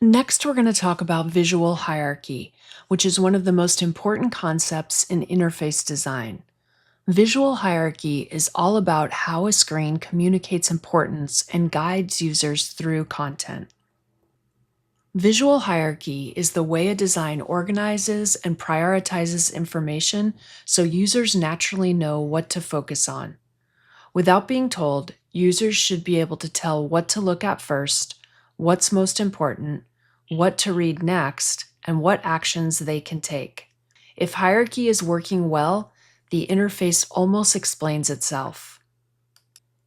Next, we're going to talk about visual hierarchy, which is one of the most important concepts in interface design. Visual hierarchy is all about how a screen communicates importance and guides users through content. Visual hierarchy is the way a design organizes and prioritizes information so users naturally know what to focus on. Without being told, users should be able to tell what to look at first, what's most important, what to read next, and what actions they can take. If hierarchy is working well, the interface almost explains itself.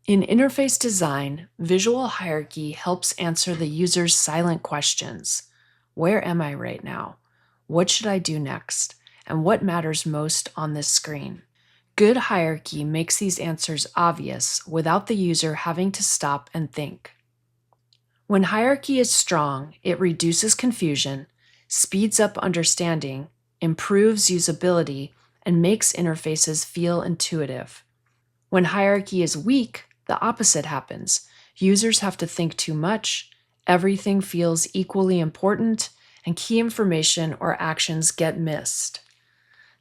In interface design, visual hierarchy helps answer the user's silent questions. Where am I right now? What should I do next? And what matters most on this screen? Good hierarchy makes these answers obvious without the user having to stop and think. When hierarchy is strong, it reduces confusion, speeds up understanding, improves usability, and makes interfaces feel intuitive. When hierarchy is weak, the opposite happens. Users have to think too much, everything feels equally important, and key information or actions get missed.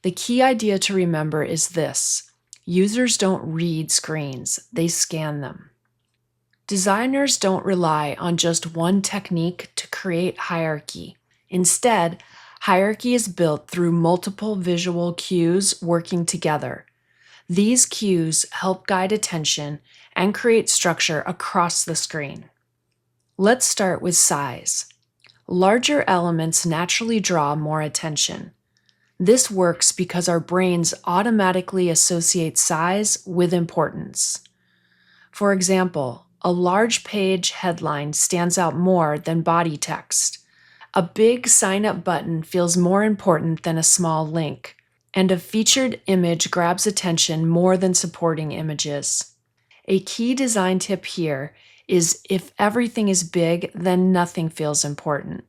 The key idea to remember is this: users don't read screens, they scan them. Designers don't rely on just one technique to create hierarchy. Instead, hierarchy is built through multiple visual cues working together. These cues help guide attention and create structure across the screen. Let's start with size. Larger elements naturally draw more attention. This works because our brains automatically associate size with importance. For example, a large page headline stands out more than body text. A big sign-up button feels more important than a small link, and a featured image grabs attention more than supporting images. A key design tip here is if everything is big, then nothing feels important.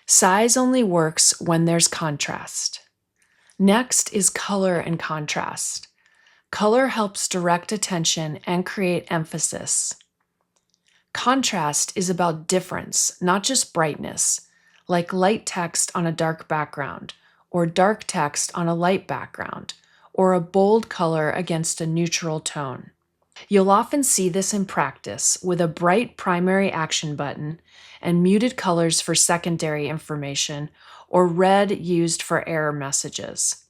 Size only works when there's contrast. Next is color and contrast. Color helps direct attention and create emphasis. Contrast is about difference, not just brightness, like light text on a dark background, or dark text on a light background, or a bold color against a neutral tone. You'll often see this in practice with a bright primary action button and muted colors for secondary information, or red used for error messages.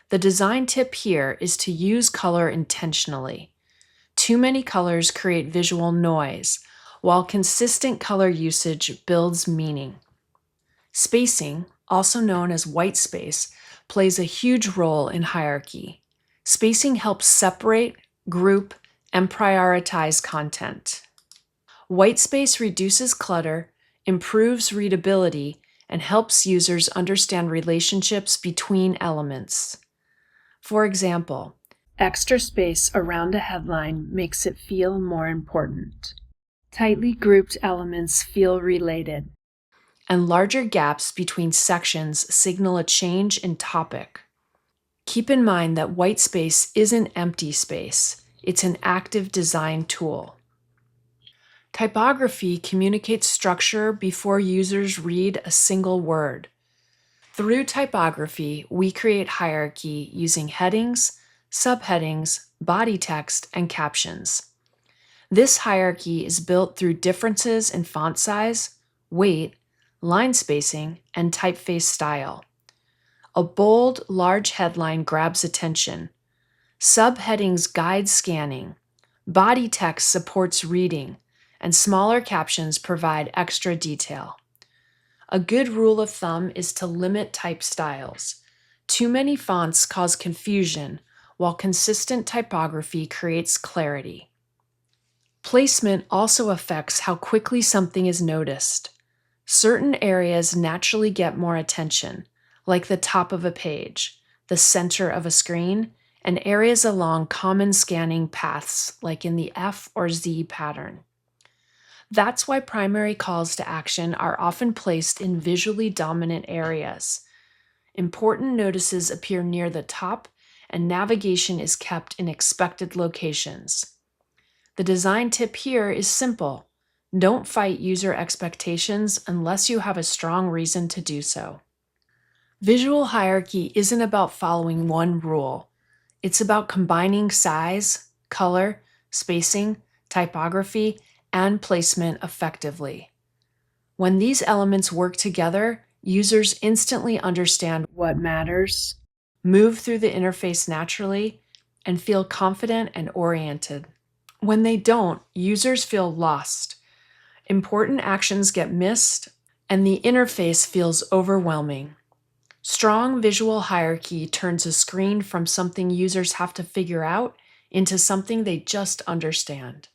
The design tip here is to use color intentionally. Too many colors create visual noise, while consistent color usage builds meaning. Spacing, also known as white space, plays a huge role in hierarchy. Spacing helps separate, group, and prioritize content. White space reduces clutter, improves readability, and helps users understand relationships between elements. For example, extra space around a headline makes it feel more important. Tightly grouped elements feel related, and larger gaps between sections signal a change in topic. Keep in mind that white space isn't empty space, it's an active design tool. Typography communicates structure before users read a single word. Through typography, we create hierarchy using headings, subheadings, body text, and captions. This hierarchy is built through differences in font size, weight, line spacing, and typeface style. A bold, large headline grabs attention. Subheadings guide scanning. Body text supports reading, and smaller captions provide extra detail. A good rule of thumb is to limit type styles. Too many fonts cause confusion, while consistent typography creates clarity. Placement also affects how quickly something is noticed. Certain areas naturally get more attention, like the top of a page, the center of a screen, and areas along common scanning paths, like in the F or Z pattern. That's why primary calls to action are often placed in visually dominant areas. Important notices appear near the top, and navigation is kept in expected locations. The design tip here is simple. Don't fight user expectations unless you have a strong reason to do so. Visual hierarchy isn't about following one rule. It's about combining size, color, spacing, typography, and placement effectively. When these elements work together, users instantly understand what matters, move through the interface naturally, and feel confident and oriented. When they don't, users feel lost. Important actions get missed, and the interface feels overwhelming. Strong visual hierarchy turns a screen from something users have to figure out into something they just understand.